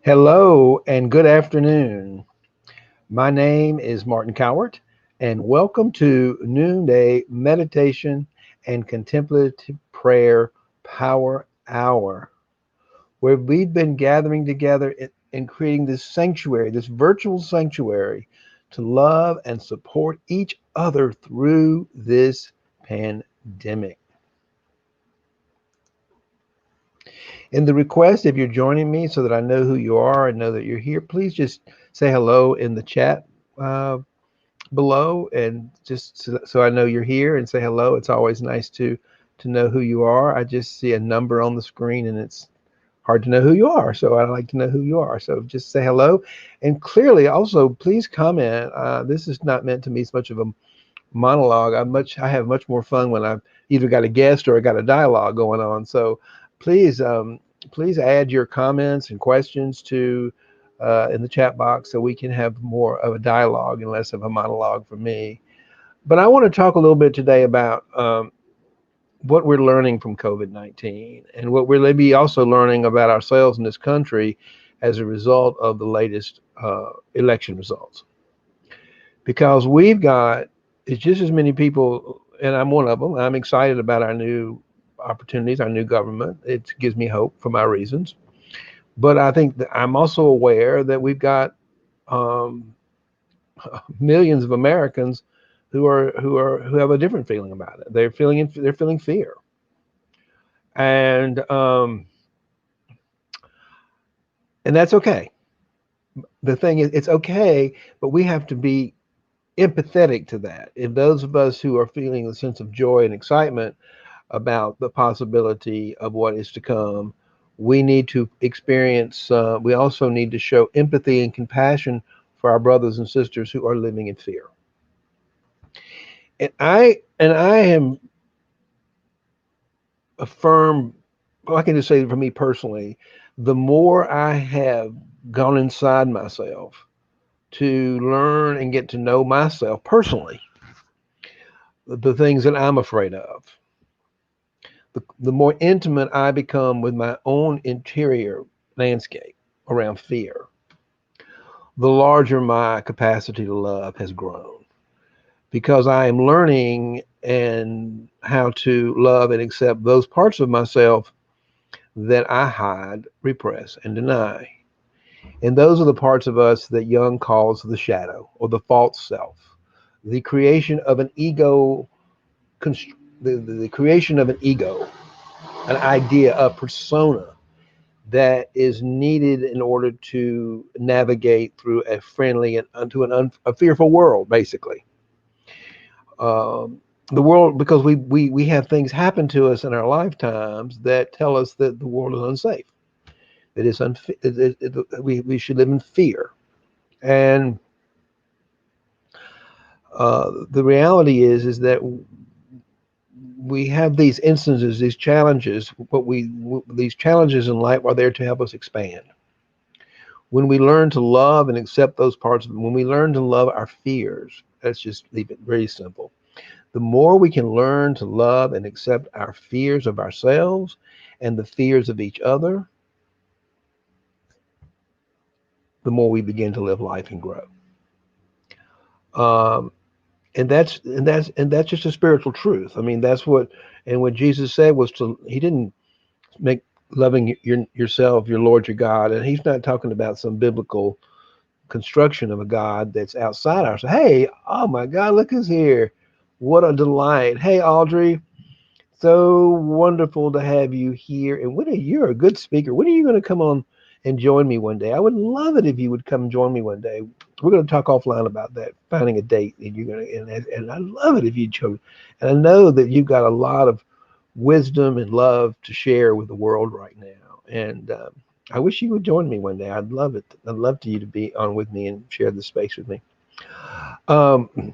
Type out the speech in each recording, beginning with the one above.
Hello and good afternoon. My name is Martin Cowart, and welcome to Noonday Meditation and Contemplative Prayer Power Hour, where we've been gathering together and creating this sanctuary, this virtual sanctuary, to love and support each other through this pandemic. In the request, if you're joining me so that I know who you are and know that you're here, please just say hello in the chat uh, below, and just so I know you're here, and say hello. It's always nice to know who you are. I just see a number on the screen, and it's hard to know who you are. So I like to know who you are. So just say hello, and clearly also please comment. This is not meant to be as much of a monologue. I have much more fun when I've either got a guest or I got a dialogue going on. So please please add your comments and questions to in the chat box so we can have more of a dialogue and less of a monologue from me. But I want to talk a little bit today about what we're learning from COVID-19 and what we're maybe also learning about ourselves in this country as a result of the latest election results. Because we've got it's just as many people, and I'm one of them. I'm excited about our new opportunities, our new government. It gives me hope for my reasons. But I think that I'm also aware that we've got um, millions of Americans who have a different feeling about it. They're feeling fear, and and that's okay. The thing is, it's okay, but we have to be empathetic to that. If those of us who are feeling a sense of joy and excitement about the possibility of what is to come, we need to experience, we also need to show empathy and compassion for our brothers and sisters who are living in fear. And I am a firm, well, I can just say for me personally, the more I have gone inside myself to learn and get to know myself personally, the things that I'm afraid of, the more intimate I become with my own interior landscape around fear, the larger my capacity to love has grown because I am learning and how to love and accept those parts of myself that I hide, repress, and deny. And those are the parts of us that Jung calls the shadow or the false self, the creation of an ego, the creation of an ego, an idea, a persona that is needed in order to navigate through a friendly and unto a fearful world, basically. Um, the world, because we have things happen to us in our lifetimes that tell us that the world is unsafe, that it's we should live in fear. And the reality is that we have these instances, these challenges. These challenges in life are there to help us expand. When we learn to love and accept those parts of it, when we learn to love our fears, let's just leave it very simple. The more we can learn to love and accept our fears of ourselves and the fears of each other, the more we begin to live life and grow. Um, and that's just a spiritual truth. I mean, that's what and what Jesus said was to he didn't make loving yourself your Lord your God, and he's not talking about some biblical construction of a God that's outside ourselves. Hey, oh my God, look who's here. What a delight. Hey, Audrey, so wonderful to have you here. And when you're a good speaker, when are you going to come on and join me one day? I would love it if you would come join me one day. We're going to talk offline about that, finding a date. And you're going to, and I love it if you chose. And I know that you've got a lot of wisdom and love to share with the world right now. And I wish you would join me one day. I'd love it. I'd love to you to be on with me and share the space with me. Um,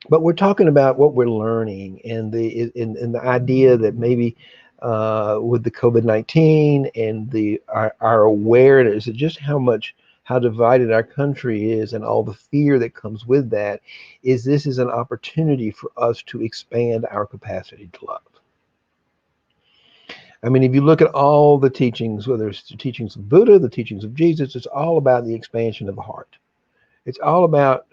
but we're talking about what we're learning and the idea that maybe with the COVID-19 and our awareness of just how divided our country is and all the fear that comes with that, is this is an opportunity for us to expand our capacity to love. I mean, if you look at all the teachings, whether it's the teachings of Buddha, the teachings of Jesus, it's all about the expansion of the heart. It's all about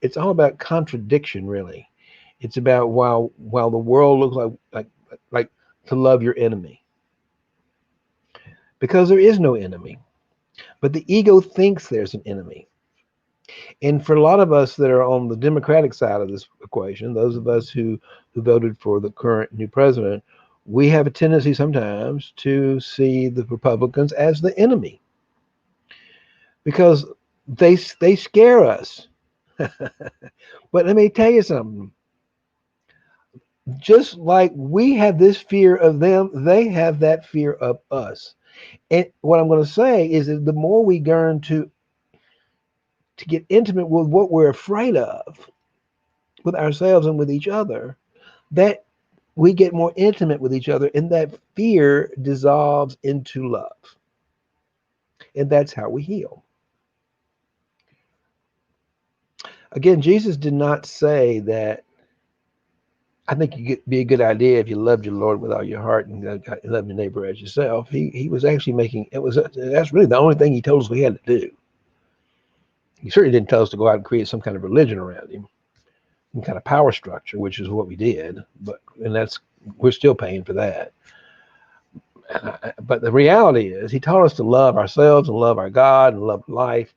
it's all about contradiction, really. It's about while the world looks like to love your enemy, because there is no enemy, but the ego thinks there's an enemy. And for a lot of us that are on the Democratic side of this equation, those of us who voted for the current new president, we have a tendency sometimes to see the Republicans as the enemy because they scare us. But let me tell you something. Just like we have this fear of them, they have that fear of us. And what I'm going to say is that the more we learn to get intimate with what we're afraid of, with ourselves and with each other, that we get more intimate with each other, and that fear dissolves into love. And that's how we heal. Again, Jesus did not say that. I think it'd be a good idea if you loved your Lord with all your heart and love your neighbor as yourself. He was actually making it was that's really the only thing he told us we had to do. He certainly didn't tell us to go out and create some kind of religion around him, some kind of power structure, which is what we did. But and that's we're still paying for that. But the reality is, he taught us to love ourselves and love our God and love life,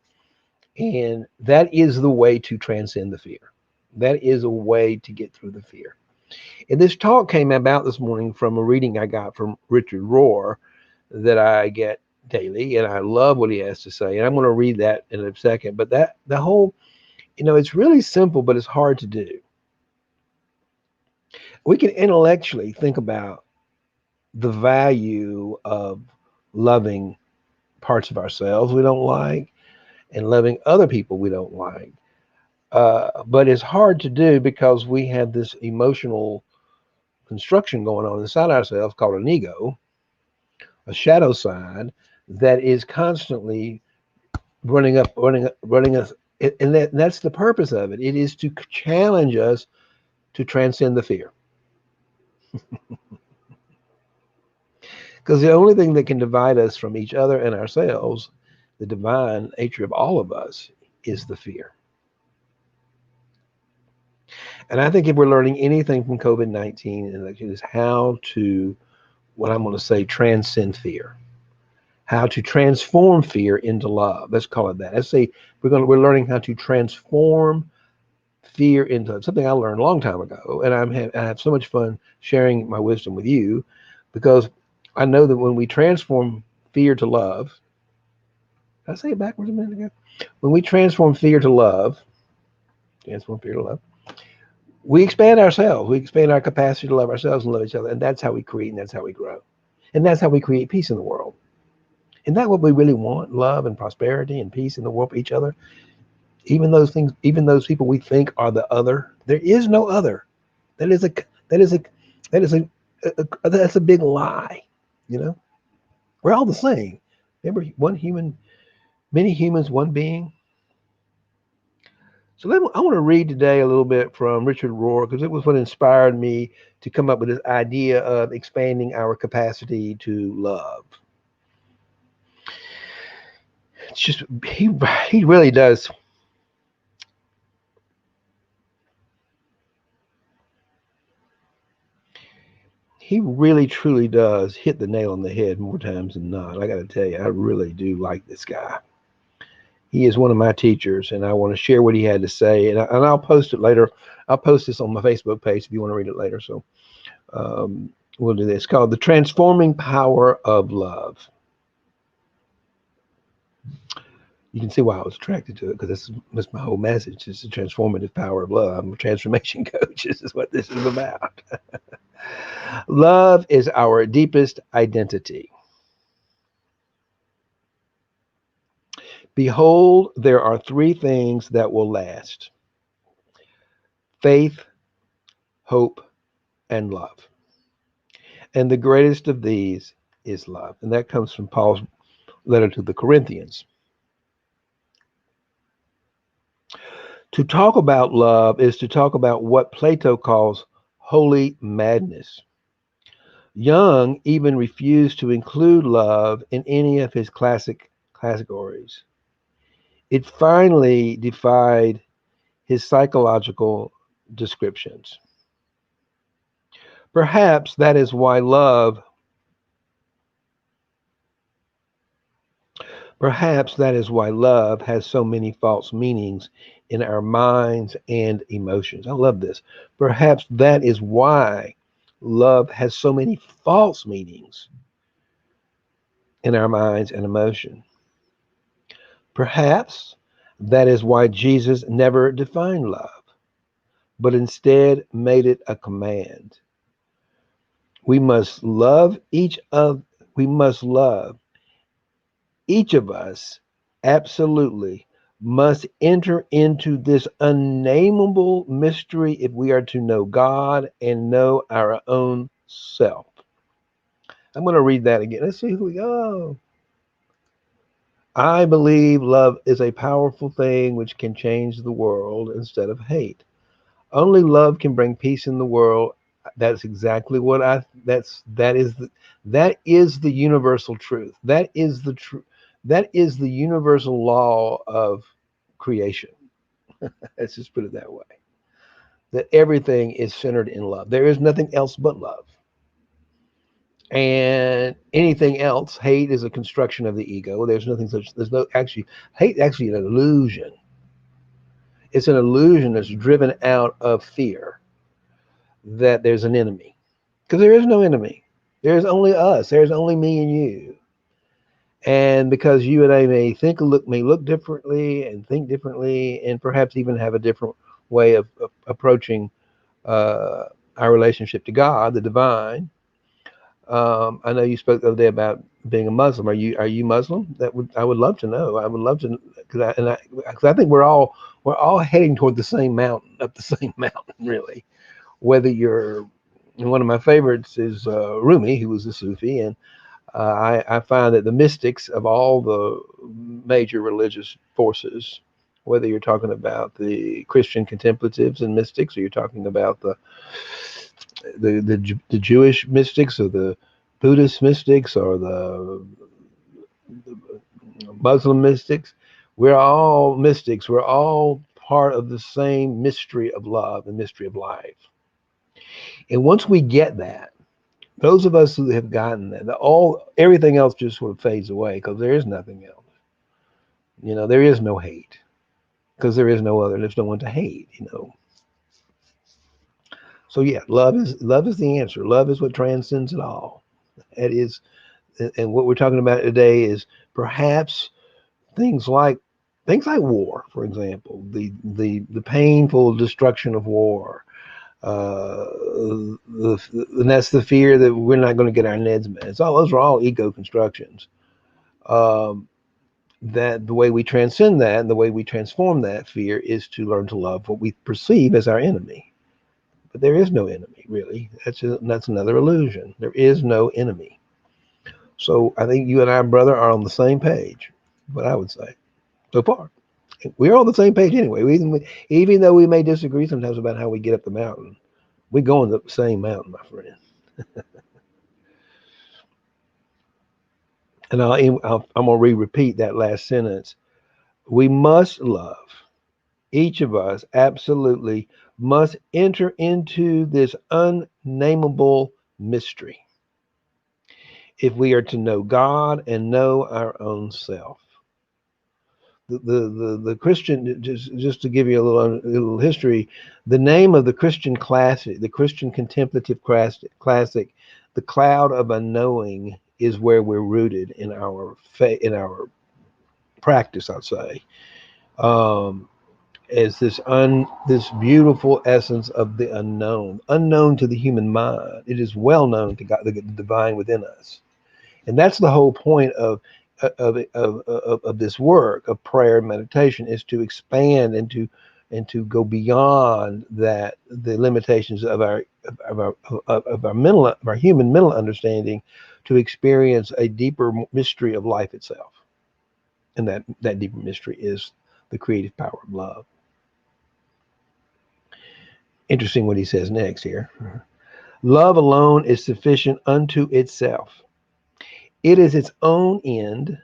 and that is the way to transcend the fear. That is a way to get through the fear. And this talk came about this morning from a reading I got from Richard Rohr that I get daily, and I love what he has to say. And I'm going to read that in a second. But that the whole, it's really simple, but it's hard to do. We can intellectually think about the value of loving parts of ourselves we don't like and loving other people we don't like. But it's hard to do because we have this emotional construction going on inside ourselves called an ego, a shadow side that is constantly running us. And that's the purpose of it. It is to challenge us to transcend the fear. Because the only thing that can divide us from each other and ourselves, the divine nature of all of us, is the fear. And I think if we're learning anything from COVID-19, it is how to, what I'm going to say, transcend fear. How to transform fear into love. Let's call it that. Let's say we're learning how to transform fear into something I learned a long time ago, and I have so much fun sharing my wisdom with you, because I know that when we transform fear to love, did I say it backwards a minute ago? When we transform fear to love, we expand ourselves. We expand our capacity to love ourselves and love each other, and that's how we create, and that's how we grow, and that's how we create peace in the world. Isn't that what we really want? Love and prosperity and peace in the world for each other. Even those things, even those people we think are the other, there is no other. That is a that is a that is that's a big lie. You know, we're all the same. Remember, one human, many humans, one being. So I want to read today a little bit from Richard Rohr, because it was what inspired me to come up with this idea of expanding our capacity to love. It's just he really does. He really truly does hit the nail on the head more times than not. I got to tell you, I really do like this guy. He is one of my teachers, and I want to share what he had to say. And I'll post it later. I'll post this on my Facebook page if you want to read it later. So we'll do this. It's called The Transforming Power of Love. You can see why I was attracted to it, because that's my whole message. It's the transformative power of love. I'm a transformation coach. This is what this is about. Love is our deepest identity. Behold, there are three things that will last: faith, hope, and love. And the greatest of these is love. And that comes from Paul's letter to the Corinthians. To talk about love is to talk about what Plato calls holy madness. Jung even refused to include love in any of his classic categories. It finally defied his psychological descriptions. Perhaps that is why love Perhaps that is why love has so many false meanings in our minds and emotions. I love this. Perhaps that is why love has so many false meanings in our minds and emotion. Perhaps that is why Jesus never defined love, but instead made it a command. We must love each of we must love each of us absolutely must enter into this unnamable mystery if we are to know God and know our own self. I'm going to read that again. Let's see who we go. I believe love is a powerful thing which can change the world instead of hate. Only love can bring peace in the world. That's exactly what that is the universal truth. That is the truth. That is the universal law of creation. Let's just put it that way. That everything is centered in love. There is nothing else but love. And anything else, hate is a construction of the ego. There's nothing such. There's no actually hate. Actually, an illusion. It's an illusion that's driven out of fear that there's an enemy. Because there is no enemy. There's only us. There's only me and you. And because you and I may look differently and think differently, and perhaps even have a different way of approaching uh, our relationship to God, the divine. I know you spoke the other day about being a Muslim. Are you Muslim? I would love to know. I would love to because I think we're all heading toward the same mountain, up the same mountain, really. Whether you're one of my favorites is Rumi, who was a Sufi, and I find that the mystics of all the major religious forces, whether you're talking about the Christian contemplatives and mystics, or you're talking about the Jewish mystics, or the Buddhist mystics, or the Muslim mystics, we're all mystics. We're all part of the same mystery of love and mystery of life. And once we get that, those of us who have gotten that, everything else just sort of fades away because there is nothing else. There is no hate because there's no one to hate. So yeah, love is the answer. Love is what transcends it all. It is, and what we're talking about today is perhaps things like war, for example, the painful destruction of war. And that's the fear that we're not going to get our needs met. Those are all ego constructions. Um, that the way we transcend that and the way we transform that fear is to learn to love what we perceive as our enemy. But there is no enemy, really. That's another illusion. There is no enemy. So I think you and I, brother, are on the same page. What I would say so far. We're on the same page anyway. Even though we may disagree sometimes about how we get up the mountain, we're going up the same mountain, my friend. And I'm going to repeat that last sentence. We must love. Each of us absolutely must enter into this unnamable mystery if we are to know God and know our own self. The Christian, just to give you a little history, the name of the Christian classic, the Christian contemplative classic, the cloud of unknowing, is where we're rooted in our practice, I'd say. Um, as this beautiful essence of the unknown to the human mind. It is well known to God, the divine within us, and that's the whole point of this work of prayer and meditation, is to expand and to go beyond the limitations of our human mental understanding, to experience a deeper mystery of life itself, and that deeper mystery is the creative power of love. Interesting what he says next here. Love alone is sufficient unto itself. It is its own end,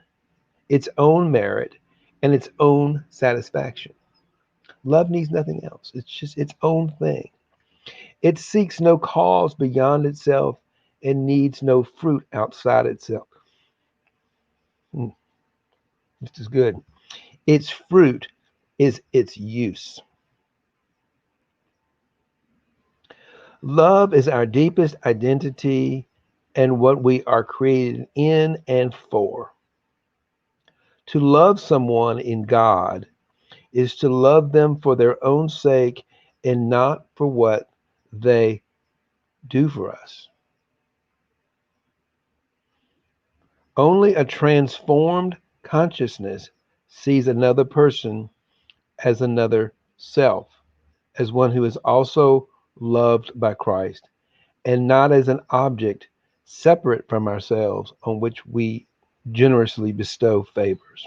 its own merit, and its own satisfaction. Love needs nothing else. It's just its own thing. It seeks no cause beyond itself and needs no fruit outside itself. Hmm, this is good. Its fruit is its use. Love is our deepest identity and what we are created in and for. To love someone in God is to love them for their own sake and not for what they do for us. Only a transformed consciousness sees another person as another self, as one who is also loved by Christ, and not as an object separate from ourselves on which we generously bestow favors.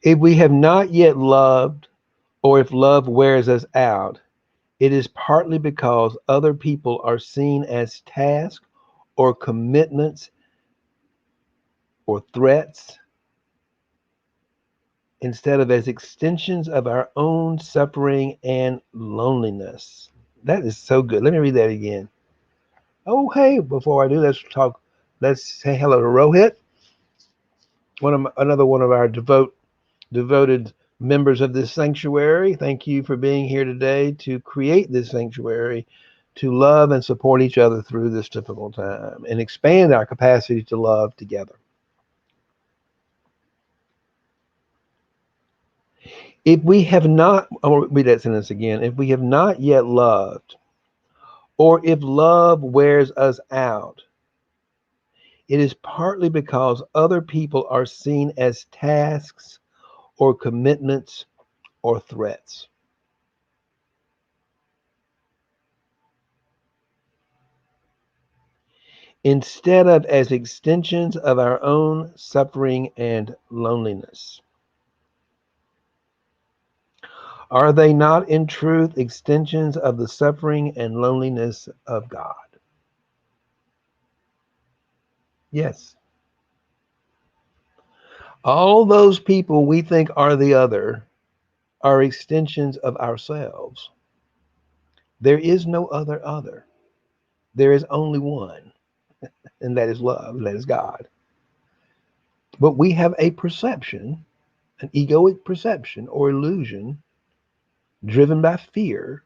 If we have not yet loved, or if love wears us out, it is partly because other people are seen as tasks or commitments or threats instead of as extensions of our own suffering and loneliness. That is so good. Let me read that again. Oh, hey, before I do, let's say hello to Rohit, another one of our devoted members of this sanctuary. Thank you for being here today to create this sanctuary, to love and support each other through this difficult time and expand our capacity to love together. If we have not, I'll read that sentence again. If we have not yet loved, or if love wears us out, it is partly because other people are seen as tasks or commitments or threats. Instead of as extensions of our own suffering and loneliness. Are they not in truth extensions of the suffering and loneliness of God? Yes. All those people we think are the other are extensions of ourselves. There is no other. There is only one, and that is love, and that is God. But we have a perception, an egoic perception or illusion driven by fear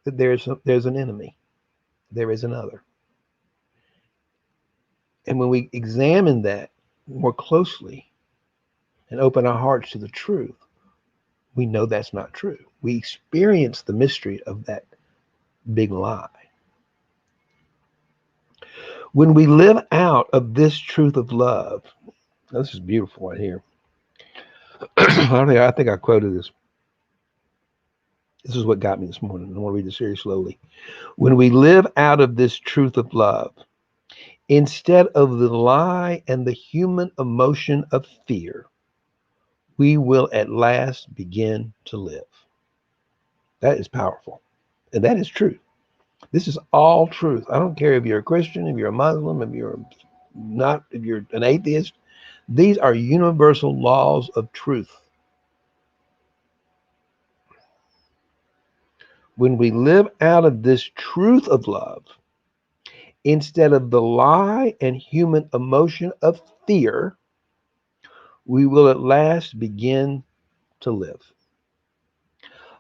that there's an enemy, there is another. And when we examine that more closely and open our hearts to the truth, we know that's not true. We experience the mystery of that big lie. When we live out of this truth of love, this is beautiful right here. I think I quoted this. This is what got me this morning. I want to read this very slowly. When we live out of this truth of love, instead of the lie and the human emotion of fear, we will at last begin to live. That is powerful. And that is true. This is all truth. I don't care if you're a Christian, if you're a Muslim, if you're not, if you're an atheist. These are universal laws of truth. When we live out of this truth of love, instead of the lie and human emotion of fear, we will at last begin to live.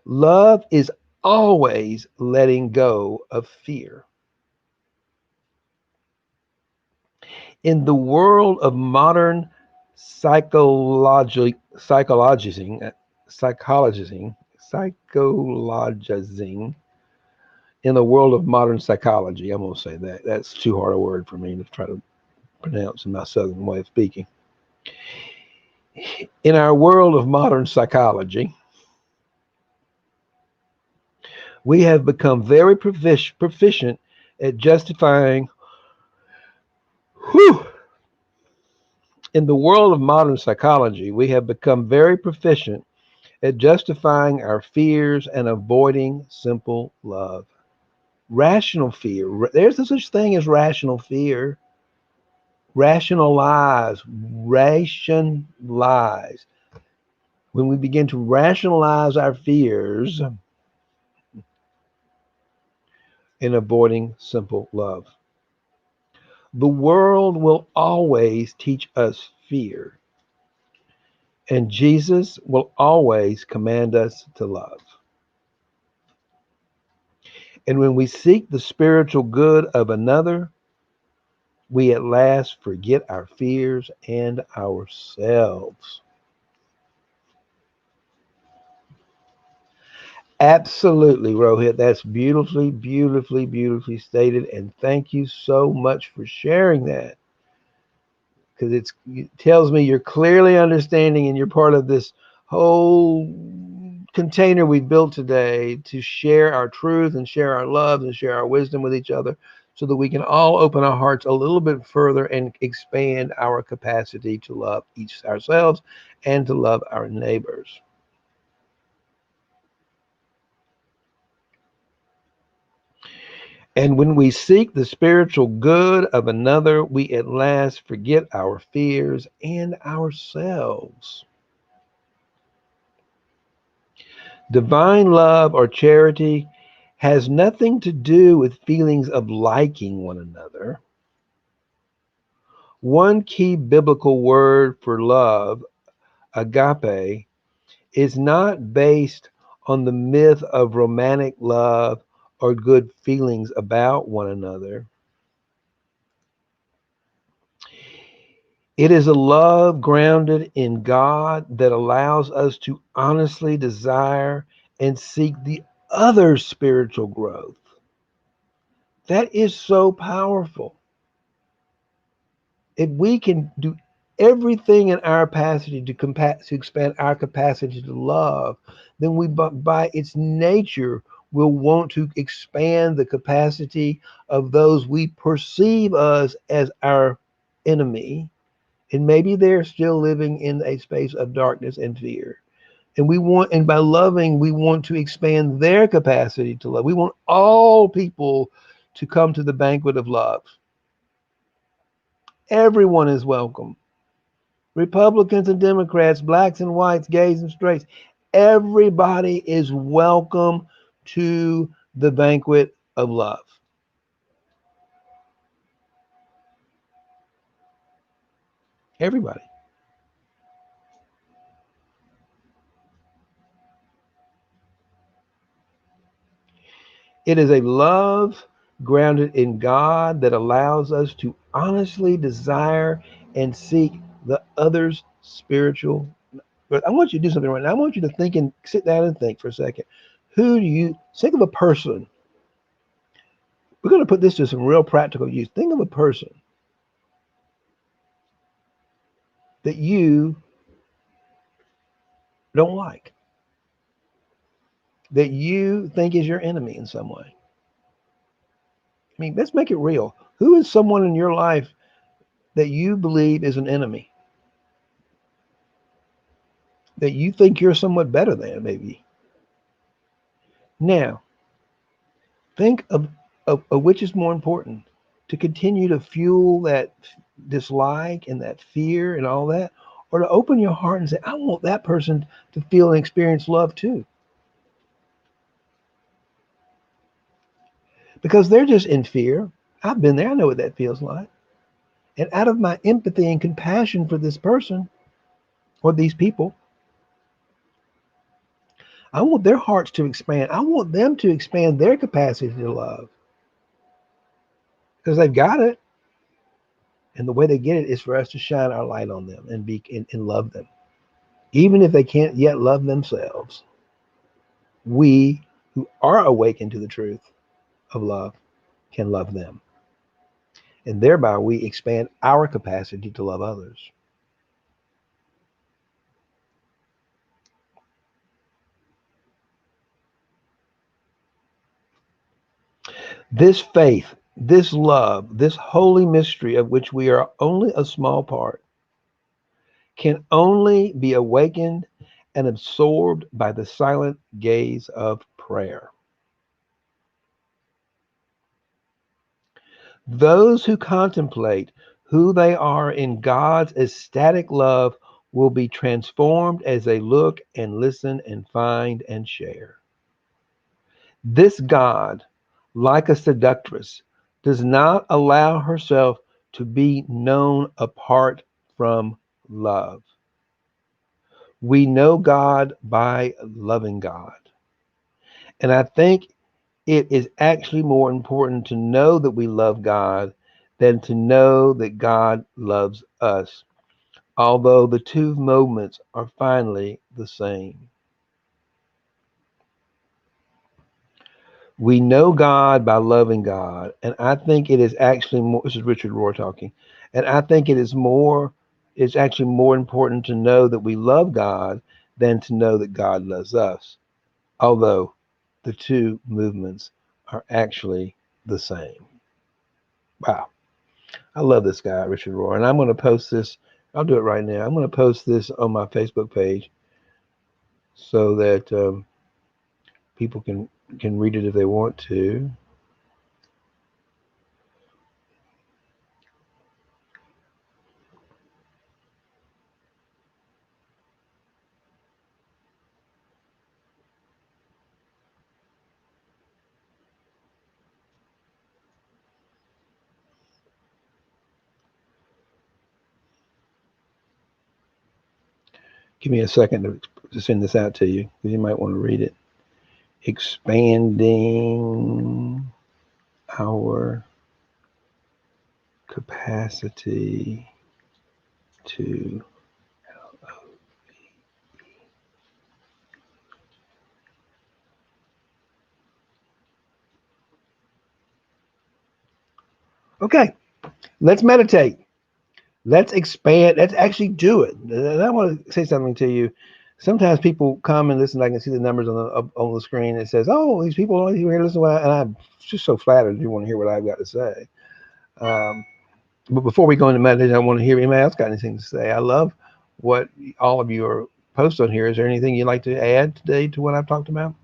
Love is always letting go of fear. In the world of modern psychologizing, in the world of modern psychology, I'm going to say that. That's too hard a word for me to try to pronounce in my southern way of speaking. In our world of modern psychology, we have become very proficient at justifying. In the world of modern psychology, we have become very proficient at justifying our fears and avoiding simple love. Rational fear. There's no such thing as rational fear. Rationalize. Rationalize. When we begin to rationalize our fears in avoiding simple love. The world will always teach us fear, and Jesus will always command us to love. And when we seek the spiritual good of another, we at last forget our fears and ourselves. Absolutely, Rohit. That's beautifully, beautifully, beautifully stated. And thank you so much for sharing that. Because it tells me you're clearly understanding and you're part of this whole container we built today to share our truth and share our love and share our wisdom with each other so that we can all open our hearts a little bit further and expand our capacity to love each ourselves and to love our neighbors. And when we seek the spiritual good of another, we at last forget our fears and ourselves. Divine love or charity has nothing to do with feelings of liking one another. One key biblical word for love, agape, is not based on the myth of romantic love or good feelings about one another. It is a love grounded in God that allows us to honestly desire and seek the other's spiritual growth. That is so powerful. If we can do everything in our capacity to expand our capacity to love, then we, by its nature, will want to expand the capacity of those we perceive us as our enemy. And maybe they're still living in a space of darkness and fear. And by loving, we want to expand their capacity to love. We want all people to come to the banquet of love. Everyone is welcome. Republicans and Democrats, blacks and whites, gays and straights. Everybody is welcome to the banquet of love. Everybody. It is a love grounded in God that allows us to honestly desire and seek the other's spiritual. But I want you to do something right now. I want you to think and sit down and think for a second. Who do you think of a person? We're going to put this to some real practical use. Think of a person that you don't like, that you think is your enemy in some way. I mean, let's make it real. Who is someone in your life that you believe is an enemy, that you think you're somewhat better than, maybe? Now, think of which is more important, to continue to fuel that dislike and that fear and all that, or to open your heart and say, I want that person to feel and experience love too. Because they're just in fear. I've been there. I know what that feels like. And out of my empathy and compassion for this person or these people, I want their hearts to expand. I want them to expand their capacity to love because they've got it. And the way they get it is for us to shine our light on them and and love them. Even if they can't yet love themselves, we who are awakened to the truth of love can love them. And thereby we expand our capacity to love others. This faith, this love, this holy mystery of which we are only a small part, can only be awakened and absorbed by the silent gaze of prayer. Those who contemplate who they are in God's ecstatic love will be transformed as they look and listen and find and share. This God, like a seductress, does not allow herself to be known apart from love. We know God by loving God. And I think it is actually more important to know that we love God than to know that God loves us, although the two moments are finally the same. We know God by loving God, and I think it is actually more. This is Richard Rohr talking, and I think it is more. It's actually more important to know that we love God than to know that God loves us, although the two movements are actually the same. Wow. I love this guy, Richard Rohr, and I'm going to post this. I'll do it right now. I'm going to post this on my Facebook page so that people can read it if they want to. Give me a second to send this out to you because you might want to read it. Expanding our capacity to. Okay, let's meditate. Let's expand. Let's actually do it. And I want to say something to you. Sometimes people come and listen. I can see the numbers on the screen. It says, "Oh, these people only here listen." And I'm just so flattered you want to hear what I've got to say. Um, but before we go into meditation, I want to hear anybody else got anything to say. I love what all of you are post on here. Is there anything you'd like to add today to what I've talked about?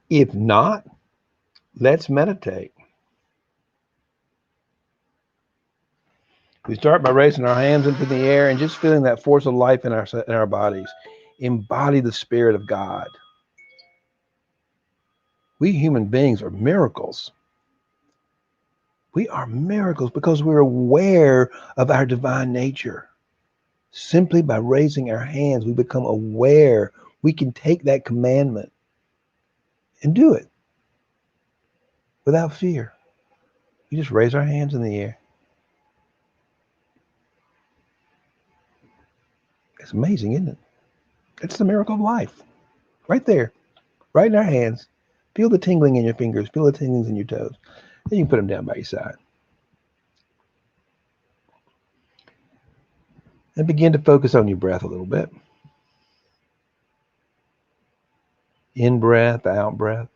If not, let's meditate. We start by raising our hands into the air and just feeling that force of life in our bodies. Embody the spirit of God. We human beings are miracles. We are miracles because we're aware of our divine nature. Simply by raising our hands, we become aware. We can take that commandment and do it without fear. We just raise our hands in the air. It's amazing, isn't it? It's the miracle of life. Right there, right in our hands. Feel the tingling in your fingers. Feel the tinglings in your toes. Then you can put them down by your side. And begin to focus on your breath a little bit. In breath, out breath.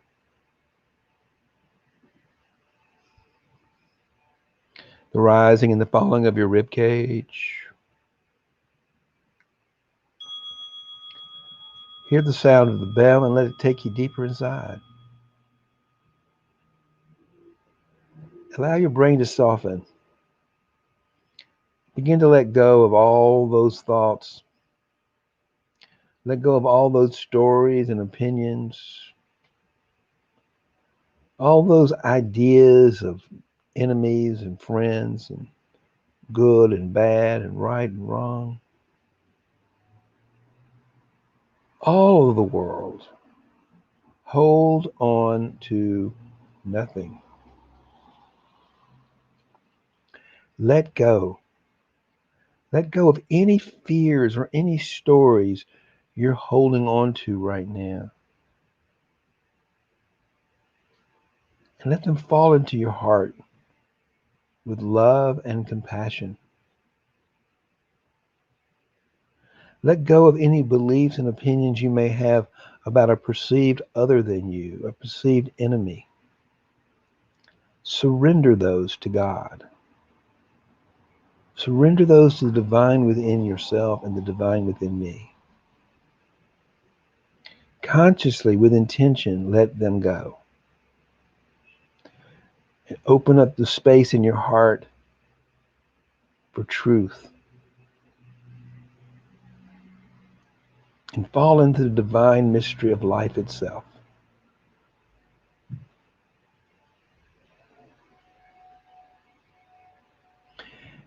The rising and the falling of your rib cage. Hear the sound of the bell and let it take you deeper inside. Allow your brain to soften. Begin to let go of all those thoughts. Let go of all those stories and opinions. All those ideas of enemies and friends and good and bad and right and wrong. All of the world. Hold on to nothing. Let go. Let go of any fears or any stories you're holding on to right now. And let them fall into your heart with love and compassion. Let go of any beliefs and opinions you may have about a perceived other than you, a perceived enemy. surrender those to God. Surrender those to the divine within yourself and the divine within me. Consciously, with intention, let them go. And open up the space in your heart for truth. And fall into the divine mystery of life itself.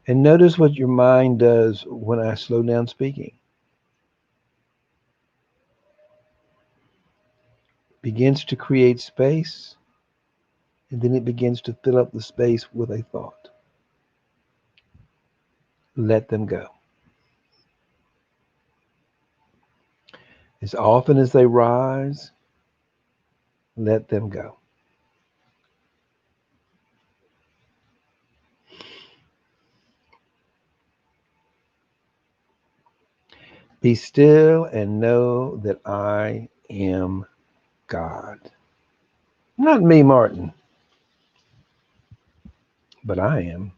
And notice what your mind does when I slow down speaking. Begins to create space, and then it begins to fill up the space with a thought. Let them go. As often as they rise, let them go. Be still and know that I am God. Not me, Martin, but I am.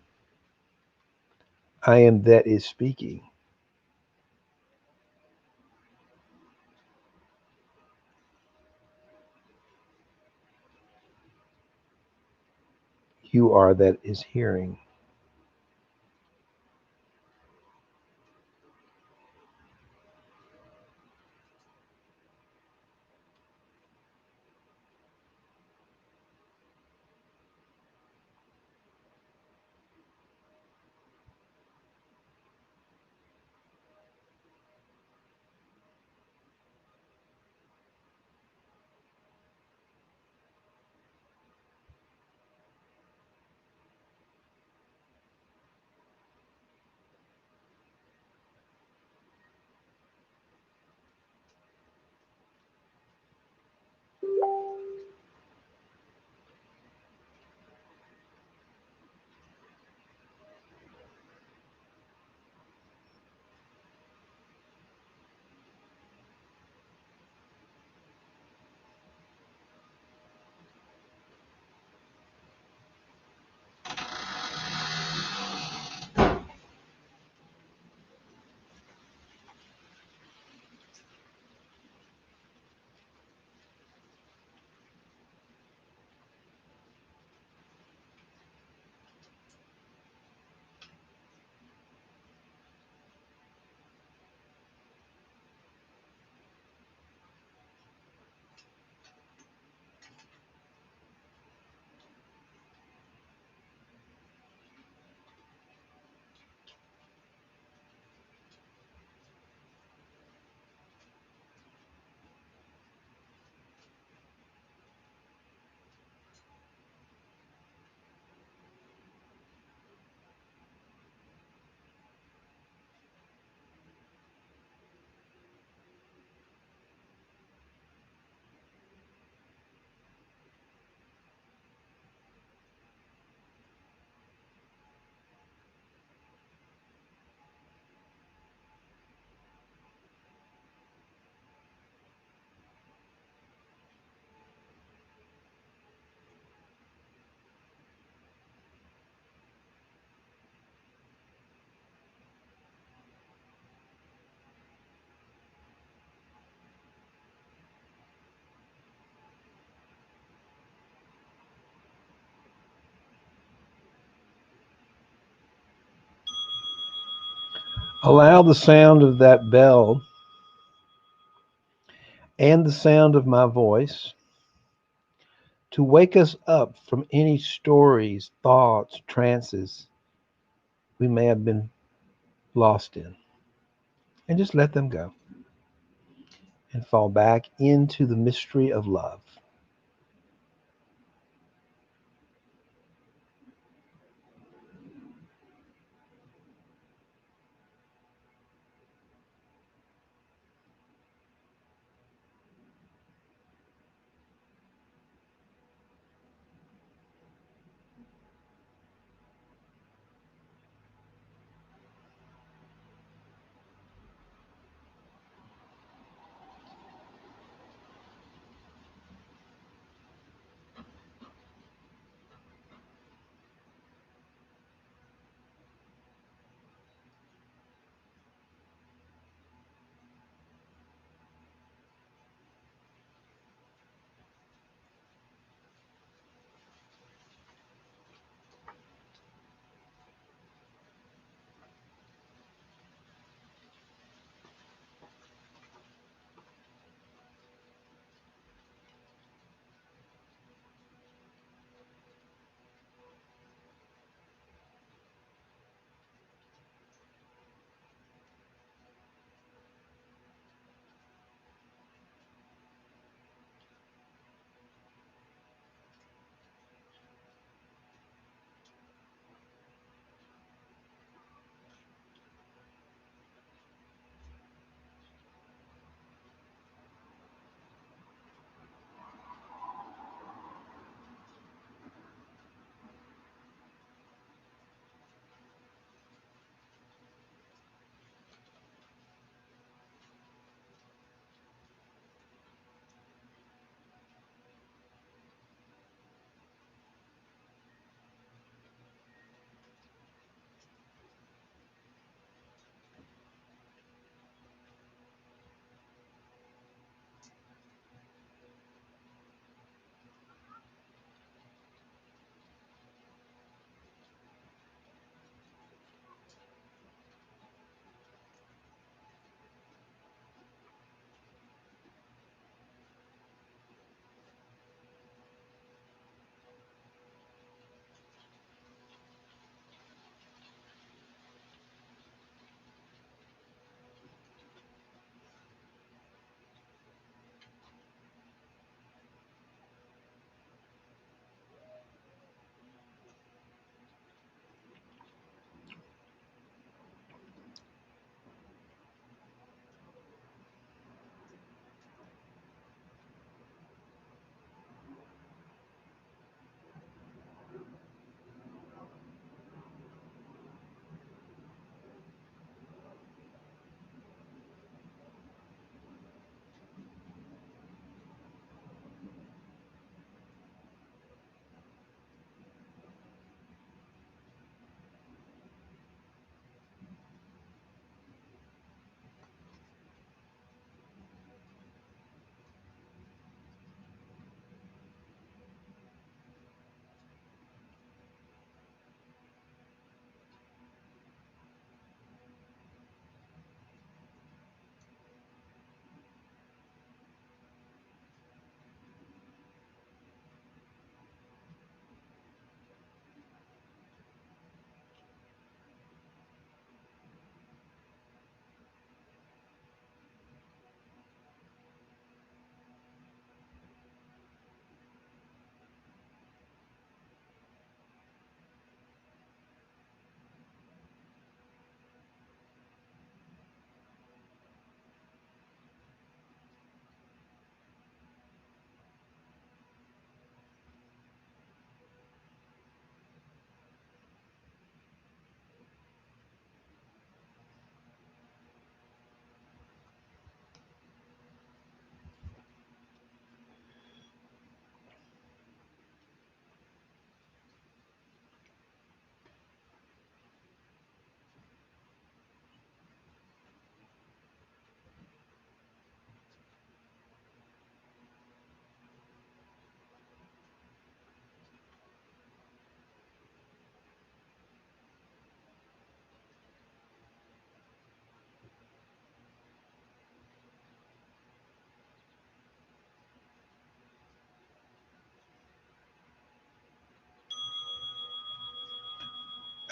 I am that is speaking. You are that is hearing. Allow the sound of that bell and the sound of my voice to wake us up from any stories, thoughts, trances we may have been lost in. And just let them go and fall back into the mystery of love.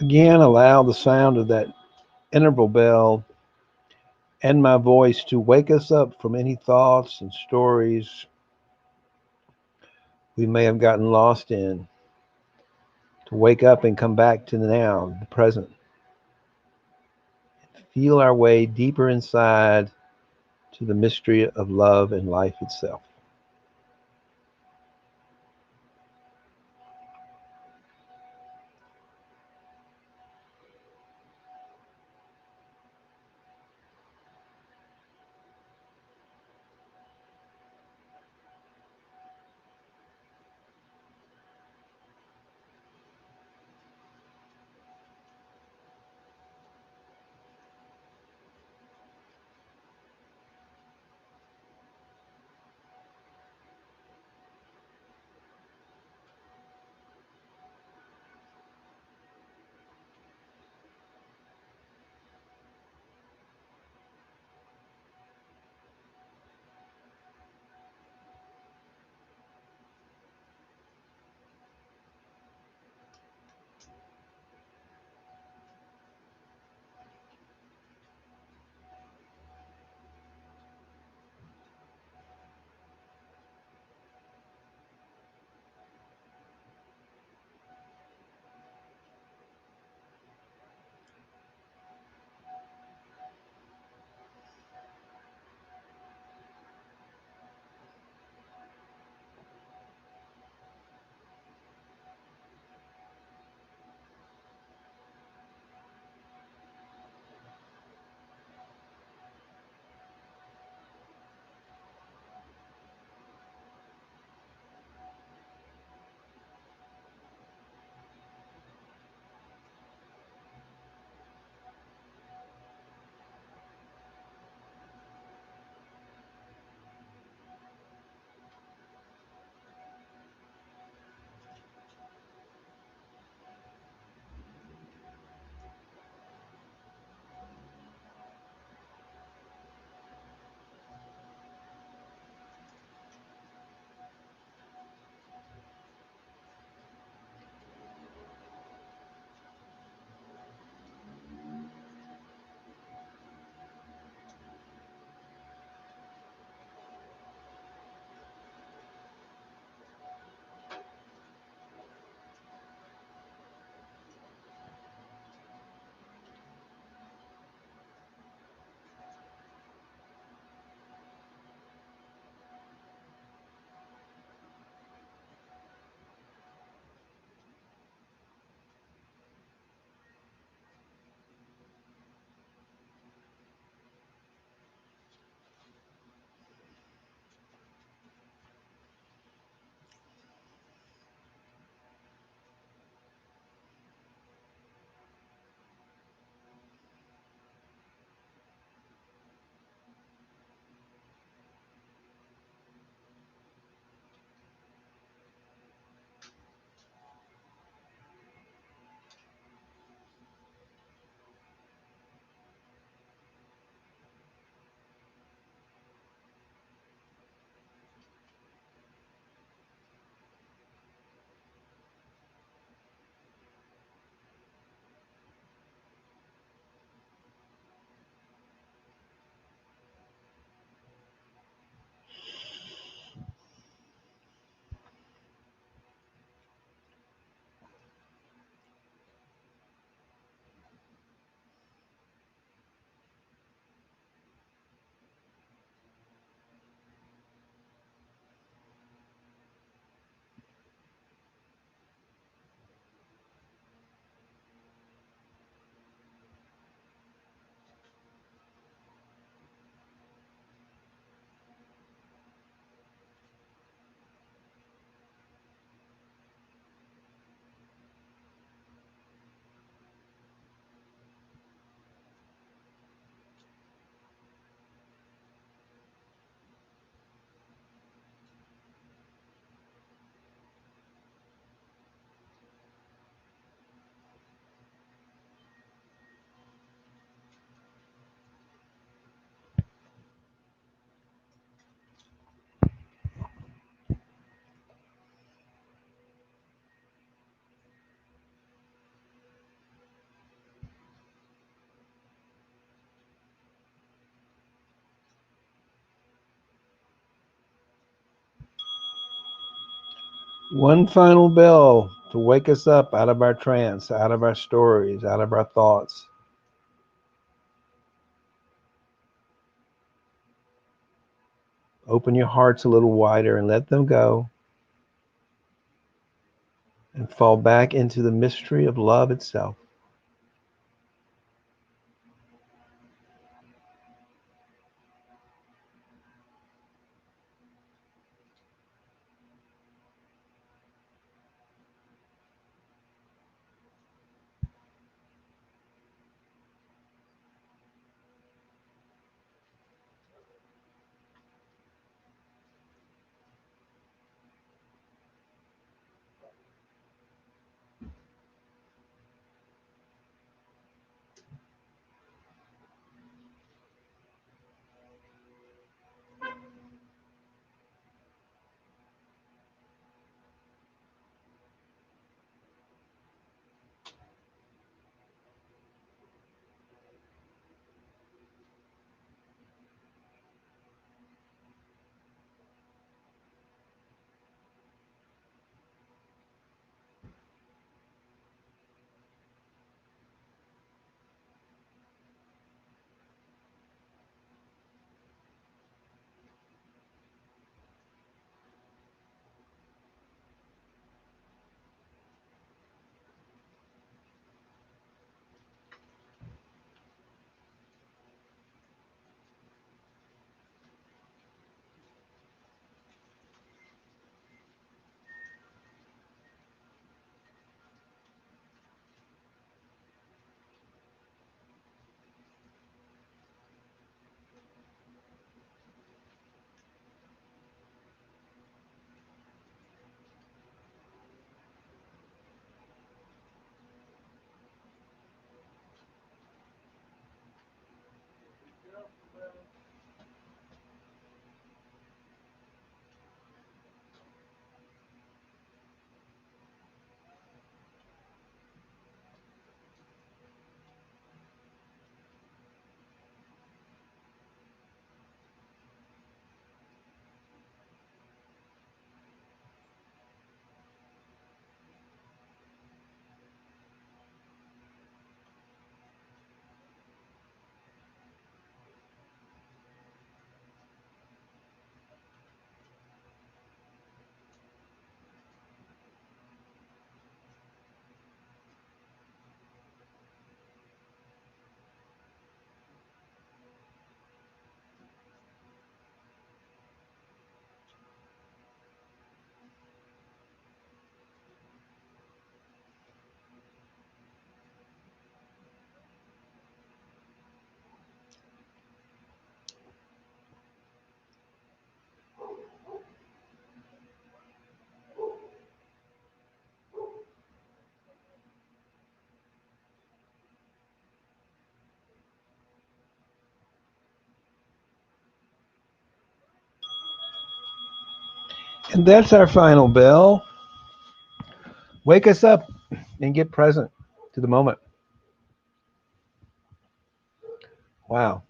Again, allow the sound of that interval bell and my voice to wake us up from any thoughts and stories we may have gotten lost in, to wake up and come back to the now, the present. Feel our way deeper inside to the mystery of love and life itself. One final bell to wake us up out of our trance, out of our stories, out of our thoughts. Open your hearts a little wider and let them go and fall back into the mystery of love itself. And that's our final bell. Wake us up and get present to the moment. Wow.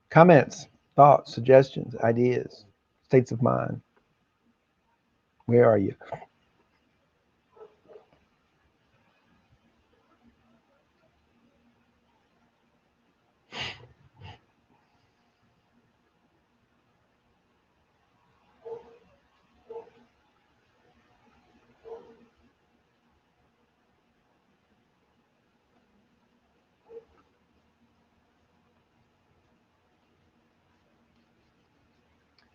Comments, thoughts, suggestions, ideas, states of mind. Where are you?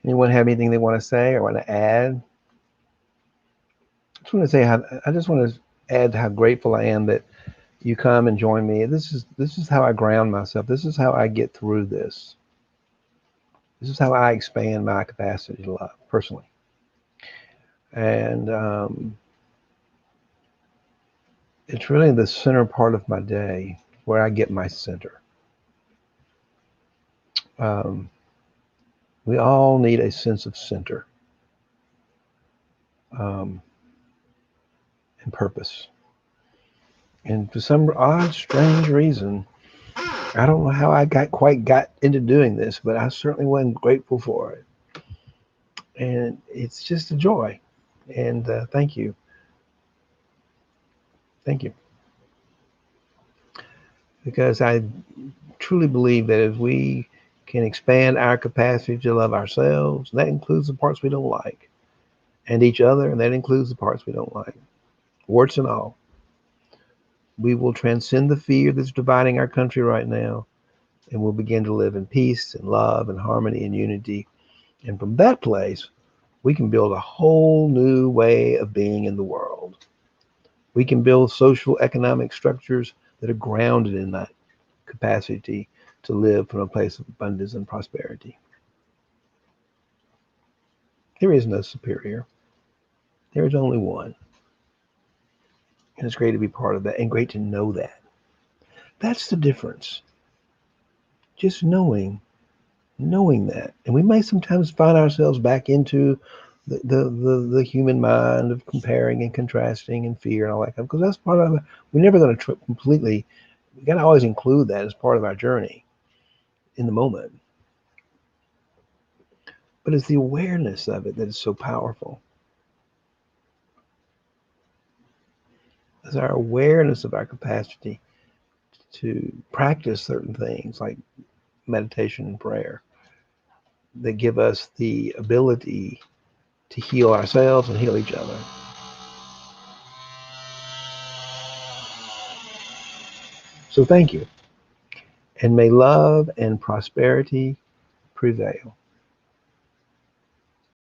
Anyone have anything they want to say or want to add? I just want to add how grateful I am that you come and join me. This is how I ground myself. This is how I get through this. This is how I expand my capacity to love personally. And it's really the center part of my day where I get my center. Um, we all need a sense of center um, and purpose. And for some odd, strange reason, I don't know how I got into doing this, but I certainly wasn't grateful for it. And it's just a joy. And thank you. Thank you. Because I truly believe that if we can expand our capacity to love ourselves, that includes the parts we don't like, and each other, and that includes the parts we don't like, warts and all, we will transcend the fear that's dividing our country right now, and we'll begin to live in peace and love and harmony and unity. And from that place, we can build a whole new way of being in the world. We can build social economic structures that are grounded in that capacity to live from a place of abundance and prosperity. There is no superior. There is only one. And it's great to be part of that and great to know that. That's the difference. Just knowing that. And we may sometimes find ourselves back into the human mind of comparing and contrasting and fear and all that, because that's part of it. We're never going to completely, we got to always include that as part of our journey in the moment. But it's the awareness of it that is so powerful. It's our awareness of our capacity to practice certain things like meditation and prayer that give us the ability to heal ourselves and heal each other. So thank you. And may love and prosperity prevail.